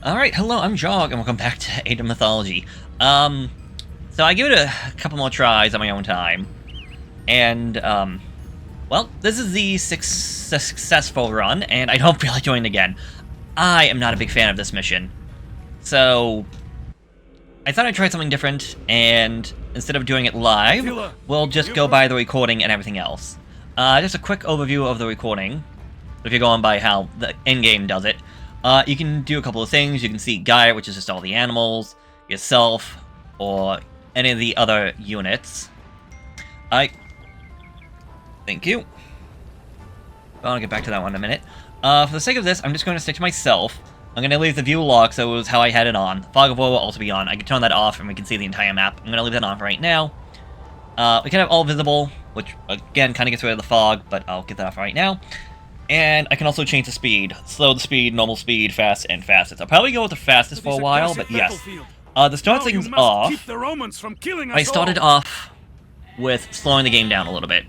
Alright, hello, I'm Jog, and welcome back to Age of Mythology. So I give it a couple more tries on my own time. And, well, this is the successful run, and I don't feel like doing it again. I am not a big fan of this mission. So, I thought I'd try something different, and instead of doing it live, we'll just go by the recording and everything else. Just a quick overview of the recording, if you're going by how the in-game does it. You can do a couple of things. You can see Gaia, which is just all the animals, yourself, or any of the other units. Thank you. I'll get back to that one in a minute. For the sake of this, I'm just going to stick to myself. I'm going to leave the view locked, so it was how I had it on. Fog of War will also be on. I can turn that off, and we can see the entire map. I'm going to leave that on for right now. We can have all visible, which, again, kind of gets rid of the fog, but I'll get that off right now. And I can also change the speed. Slow the speed, normal speed, fast, and fastest. I'll probably go with the fastest for a while, but yes. To start things off, I started off with slowing the game down a little bit.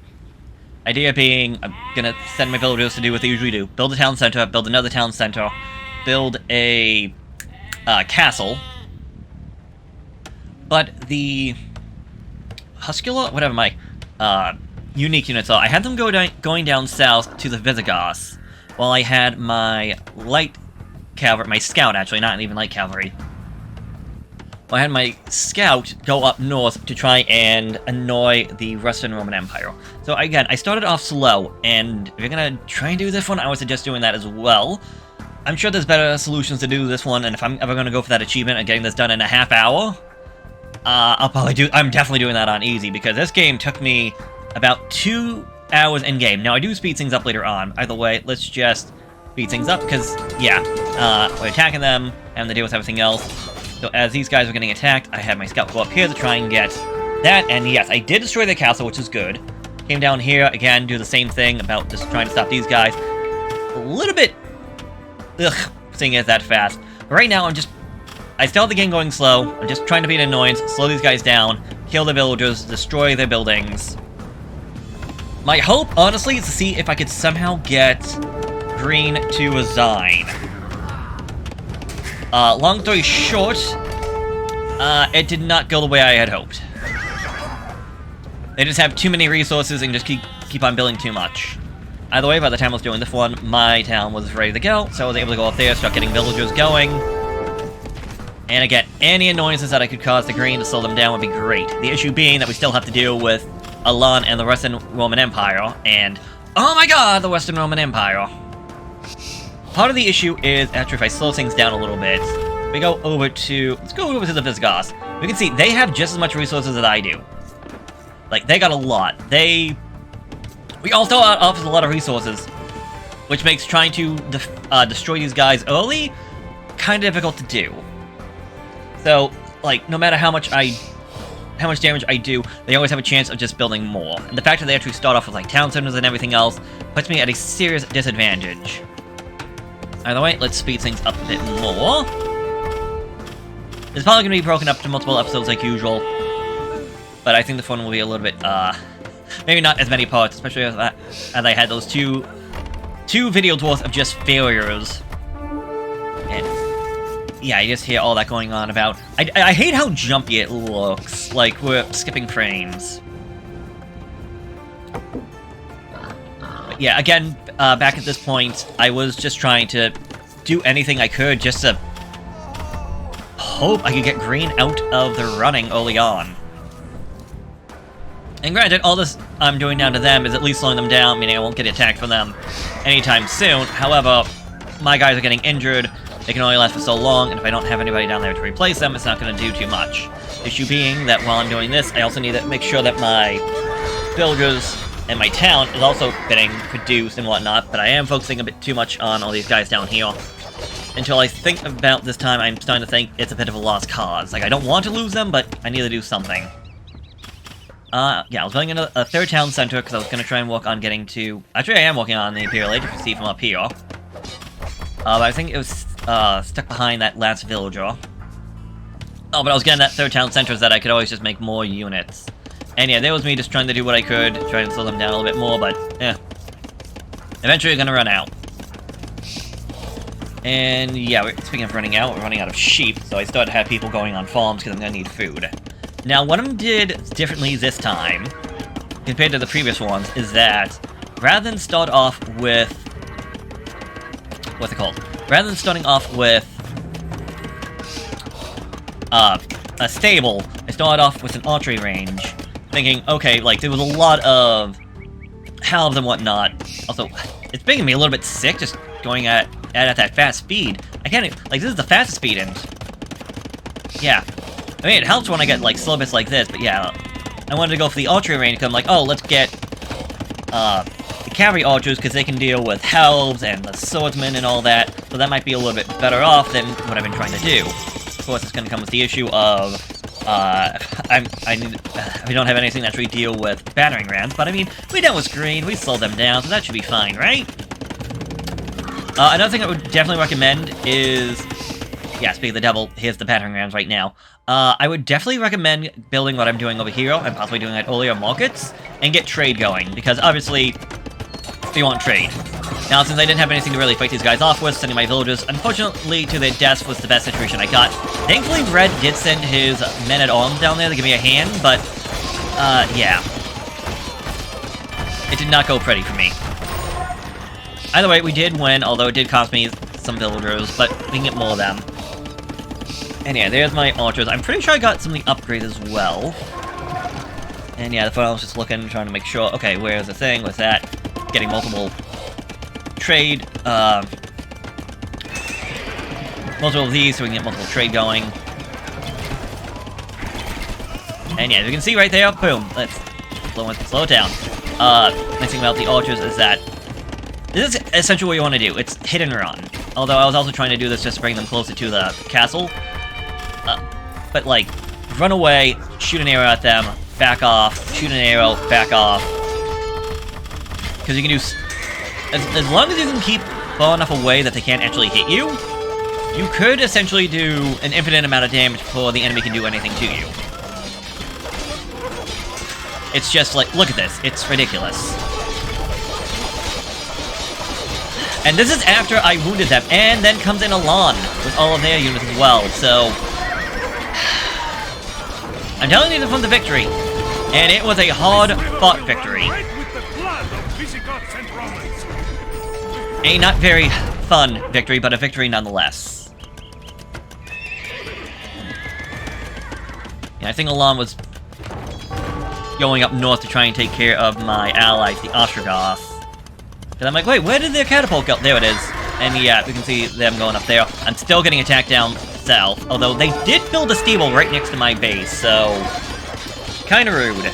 Idea being, I'm gonna send my villagers to do what they usually do. Build a town center, build another town center, build a castle. But the Huskula, whatever my unique units are, I had them going down south to the Visigoths, while I had my light cavalry, my scout actually, not even light cavalry. Well, I had my scout go up north to try and annoy the Western Roman Empire. So again, I started off slow, and if you're gonna try and do this one, I would suggest doing that as well. I'm sure there's better solutions to do this one, and if I'm ever gonna go for that achievement of getting this done in a half hour, I'm definitely doing that on easy, because this game took me about 2 hours in-game. Now, I do speed things up later on. Either way, let's just speed things up, because, yeah, we're attacking them, having to deal with everything else. So as these guys were getting attacked, I had my scout go up here to try and get that, and yes, I did destroy the castle, which is good. Came down here, again, do the same thing about just trying to stop these guys. A little bit, seeing it that fast. But right now, I still have the game going slow. I'm just trying to be an annoyance, slow these guys down, kill the villagers, destroy their buildings. My hope, honestly, is to see if I could somehow get green to resign. Long story short, it did not go the way I had hoped. They just have too many resources and just keep on building too much. Either way, by the time I was doing this one, my town was ready to go, so I was able to go up there, start getting villagers going. And again, any annoyances that I could cause to green to slow them down would be great. The issue being that we still have to deal with Alan and the Western Roman Empire, and oh my god, the Western Roman Empire. Part of the issue is, actually, if I slow things down a little bit, let's go over to the Visigoths. We can see they have just as much resources as I do. Like, they got a lot. We also offers a lot of resources, which makes trying to destroy these guys early kind of difficult to do. So, like, no matter how much damage I do, they always have a chance of just building more. And the fact that they actually start off with, like, town centers and everything else puts me at a serious disadvantage. Either way, let's speed things up a bit more. It's probably going to be broken up to multiple episodes like usual, but I think this one will be a little bit, maybe not as many parts, especially as I had those two videos worth of just failures. And yeah, you just hear all that going on about... I hate how jumpy it looks, like we're skipping frames. But yeah, again, back at this point, I was just trying to do anything I could just to hope I could get green out of the running early on. And granted, all this I'm doing down to them is at least slowing them down, meaning I won't get attacked from them anytime soon. However, my guys are getting injured. They can only last for so long, and if I don't have anybody down there to replace them, it's not going to do too much. Issue being that while I'm doing this, I also need to make sure that my villagers and my town is also getting produced and whatnot, but I am focusing a bit too much on all these guys down here. Until I think about this time, I'm starting to think it's a bit of a lost cause. Like, I don't want to lose them, but I need to do something. Yeah, I was building a third town center, because I was going to try and work on getting to... Actually, I am working on the Imperial Age, if you see from up here. But I think it was stuck behind that last villager. Oh, but I was getting that third town center that I could always just make more units. And yeah, there was me just trying to do what I could, try and slow them down a little bit more, but, Eventually you're gonna run out. And yeah, speaking of running out, we're running out of sheep, so I started to have people going on farms because I'm gonna need food. Now, what I did differently this time, compared to the previous ones, is that rather than start off with... what's it called? Rather than starting off with a stable, I started off with an archery range, thinking, okay, like, there was a lot of halves and whatnot. Also, it's making me a little bit sick just going at that fast speed. I can't even, like, this is the fastest speed, and yeah. I mean, it helps when I get, like, slow bits like this, but yeah. I wanted to go for the archery range, because I'm like, oh, let's get, the cavalry archers, because they can deal with halves and the swordsmen and all that, so that might be a little bit better off than what I've been trying to do. Of course, it's gonna come with the issue of, we don't have anything that actually deal with battering rams, but I mean, we dealt with green, we slowed them down, so that should be fine, right? Another thing I would definitely recommend is... yeah, speaking of the devil, here's the battering rams right now. I would definitely recommend building what I'm doing over here, and possibly doing at earlier markets, and get trade going, because obviously, we want trade. Now, since I didn't have anything to really fight these guys off with, sending my villagers, unfortunately, to their deaths was the best situation I got. Thankfully, Red did send his men-at-arms down there to give me a hand, but, yeah. It did not go pretty for me. Either way, we did win, although it did cost me some villagers, but we can get more of them. And yeah, there's my archers. I'm pretty sure I got some of the upgrades as well. And yeah, the phone I was just looking, trying to make sure, okay, where's the thing, what's that? Getting multiple trade, multiple of these so we can get multiple trade going. And yeah, as you can see right there, boom, let's slow it down. Nice thing about the archers is that this is essentially what you want to do. It's hit and run. Although I was also trying to do this just to bring them closer to the castle. But like, run away, shoot an arrow at them, back off, shoot an arrow, back off. Because you can do... As long as you can keep far enough away that they can't actually hit you, you could essentially do an infinite amount of damage before the enemy can do anything to you. It's just like, look at this. It's ridiculous. And this is after I wounded them, and then comes in Elan with all of their units as well, so... I'm telling you, this was a victory, and it was a hard-fought victory. A not very fun victory, but a victory nonetheless. Yeah, I think Elan was going up north to try and take care of my allies, the Ostrogoths. And I'm like, wait, where did their catapult go? There it is. And yeah, we can see them going up there. I'm still getting attacked down south, although they did build a stable right next to my base, so... kinda rude.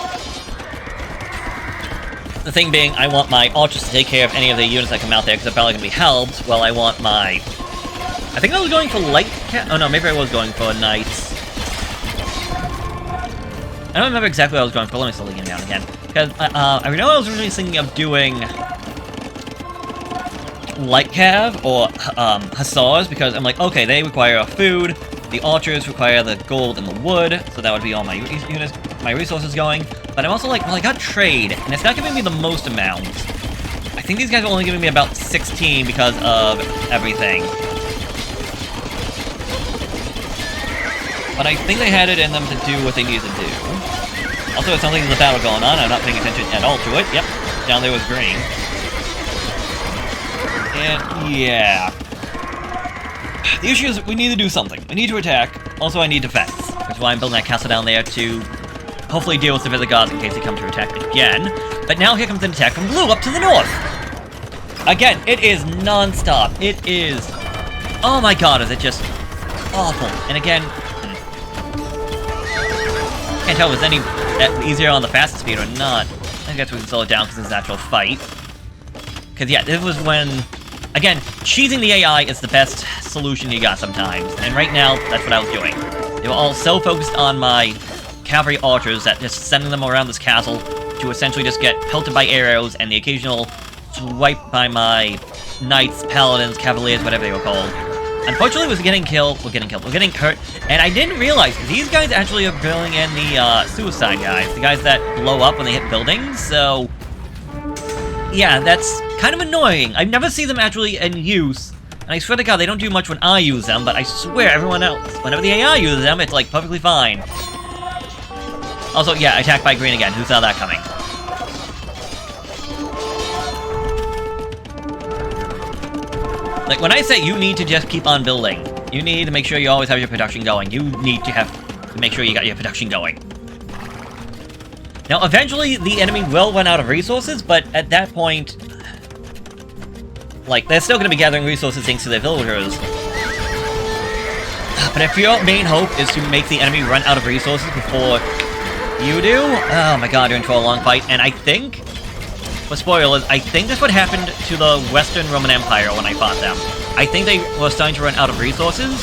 The thing being, I want my archers to take care of any of the units that come out there, because they're probably gonna be helped, while I want my... I think I was going for light cat... oh no, maybe I was going for knights. I don't remember exactly what I was going for. Let me slow it down again. Because, I know I was originally thinking of doing... light cav, or, hussars, because I'm like, okay, they require food, the archers require the gold and the wood, so that would be all my units, my resources going, but I'm also like, well, I got trade, and it's not giving me the most amount. I think these guys are only giving me about 16 because of everything. But I think they had it in them to do what they needed to do. Also, it sounds like there's a battle going on, I'm not paying attention at all to it. Yep, down there was green. And, yeah. The issue is, we need to do something. We need to attack. Also, I need defense. That's why I'm building that castle down there to hopefully deal with the Visigoths in case they come to attack again. But now here comes an attack from blue up to the north. Again, it is non-stop. It is... oh my god, is it just awful. And again... can't tell if it's any easier on the fastest speed or not. I guess we can slow it down because it's an actual fight. Because, yeah, this was when... again, cheesing the AI is the best solution you got sometimes, and right now, that's what I was doing. They were all so focused on my cavalry archers that just sending them around this castle to essentially just get pelted by arrows and the occasional swipe by my knights, paladins, cavaliers, whatever they were called. Unfortunately, we're getting hurt, and I didn't realize these guys actually are bringing in the suicide guys, the guys that blow up when they hit buildings, so... yeah, that's kind of annoying. I've never seen them actually in use And I swear to God, they don't do much when I use them, but I swear everyone else, whenever the AI uses them, it's like perfectly fine. Also, yeah, attacked by green again. Who saw that coming? Like, when I say you need to just keep on building, you need to make sure you always have your production going. You need to make sure you got your production going. Now, eventually, the enemy will run out of resources, but at that point, like, they're still going to be gathering resources thanks to their villagers. But if your main hope is to make the enemy run out of resources before you do, oh my god, you're in for a long fight. And I think, for spoilers, I think that's what happened to the Western Roman Empire when I fought them. I think they were starting to run out of resources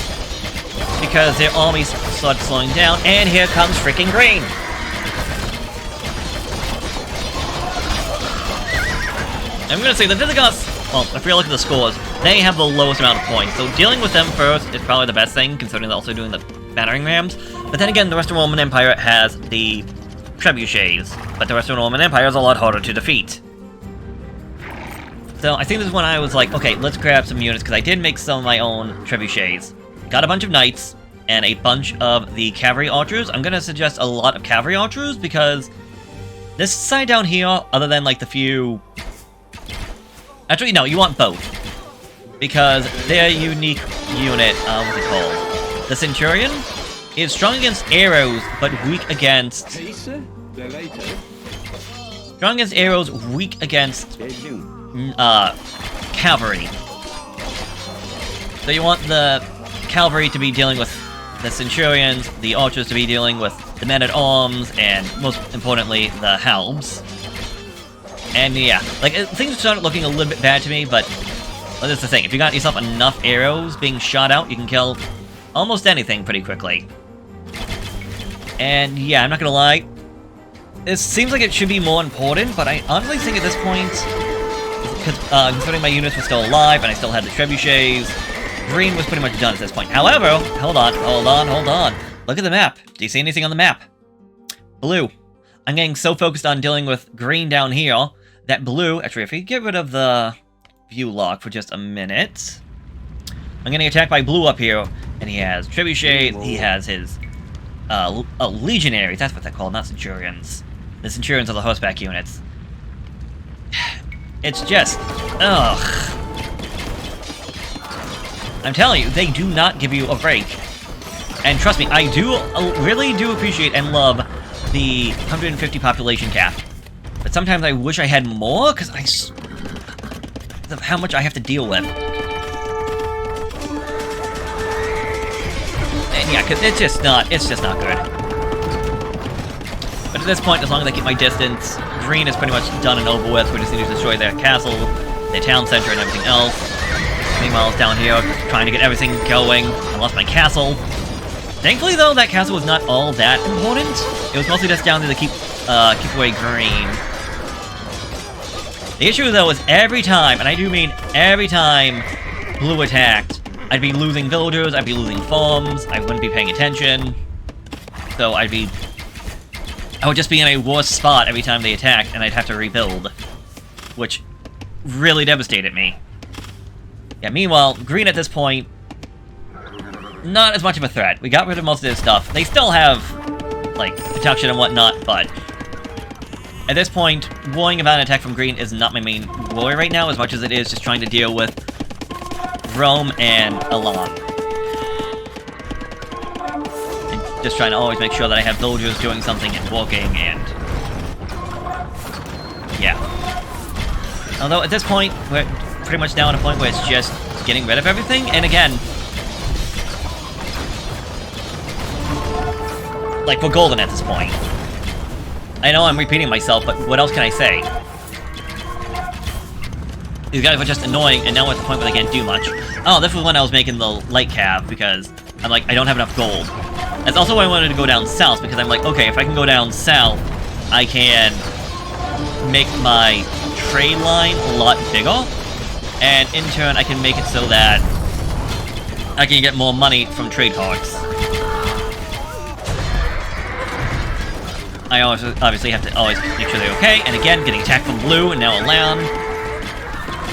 because their armies started slowing down, and here comes freaking green! I'm gonna say the Visigoths, well, if you look at the scores, they have the lowest amount of points, so dealing with them first is probably the best thing, considering they're also doing the battering rams. But then again, the Western Roman Empire has the trebuchets, but the Western Roman Empire is a lot harder to defeat. So I think this is when I was like, okay, let's grab some units, because I did make some of my own trebuchets. Got a bunch of knights, and a bunch of the cavalry archers. I'm gonna suggest a lot of cavalry archers, because this side down here, other than like the few... Actually, no, you want both. Because their unique unit, what's it called? The Centurion is strong against arrows, but weak against... Strong against arrows, weak against... cavalry. So you want the cavalry to be dealing with the Centurions, the archers to be dealing with the men-at-arms, and most importantly, the halbs. And yeah, like, things started looking a little bit bad to me, but well, that's the thing. If you got yourself enough arrows being shot out, you can kill almost anything pretty quickly. And yeah, I'm not gonna lie, this seems like it should be more important, but I honestly think at this point, considering my units were still alive and I still had the trebuchets, green was pretty much done at this point. However, hold on. Look at the map. Do you see anything on the map? Blue. I'm getting so focused on dealing with green down here that blue, actually, if we get rid of the view lock for just a minute, I'm getting attacked by blue up here, and he has trebuchets, he has his, legionaries, that's what they're called, not centurions. The centurions are the horseback units. It's just, ugh. I'm telling you, they do not give you a break. And trust me, I really do appreciate and love the 150 population cap. But sometimes I wish I had more, because of how much I have to deal with. And yeah, because it's just not good. But at this point, as long as I keep my distance, green is pretty much done and over with. We just need to destroy their castle, their town center, and everything else. Meanwhile, it's down here, trying to get everything going. I lost my castle. Thankfully, though, that castle was not all that important. It was mostly just down there to keep away green. The issue, though, is every time, and I do mean every time blue attacked, I'd be losing villagers, I'd be losing farms, I wouldn't be paying attention. So I would just be in a worse spot every time they attacked, and I'd have to rebuild. Which really devastated me. Yeah, meanwhile, green at this point, not as much of a threat. We got rid of most of their stuff. They still have, like, protection and whatnot, but at this point, worrying about an attack from green is not my main worry right now, as much as it is just trying to deal with Rome and Elan. And just trying to always make sure that I have villagers doing something and working, and yeah. Although at this point, we're pretty much now at a point where it's just getting rid of everything, and again, like, we're golden at this point. I know I'm repeating myself, but what else can I say? These guys were just annoying, and now we're at the point where they can't do much. Oh, this was when I was making the light cav, because I'm like, I don't have enough gold. That's also why I wanted to go down south, because I'm like, okay, if I can go down south, I can make my trade line a lot bigger, and in turn, I can make it so that I can get more money from trade cards. I obviously have to always make sure they're okay, and again, getting attacked from blue, and now Elan.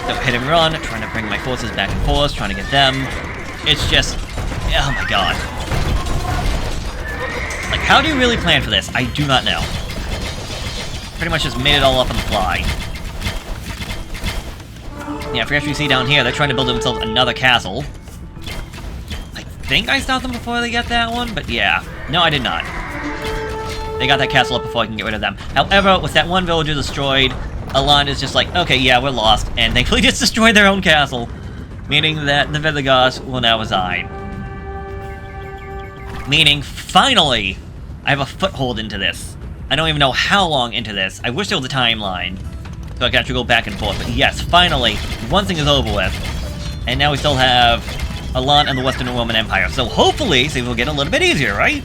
So hit and run, trying to bring my forces back and forth, trying to get them. It's just... oh my god. Like, how do you really plan for this? I do not know. Pretty much just made it all up on the fly. Yeah, for you see down here, they're trying to build themselves another castle. I think I stopped them before they got that one, but yeah. No, I did not. They got that castle up before I can get rid of them. However, with that one villager destroyed, Alan is just like, okay, yeah, we're lost, and thankfully just destroyed their own castle, meaning that the Visigoths will now reside. Meaning, finally, I have a foothold into this. I don't even know how long into this. I wish there was a timeline, so I could actually go back and forth. But yes, finally, one thing is over with, and now we still have Alan and the Western Roman Empire. So hopefully, things will get a little bit easier, right?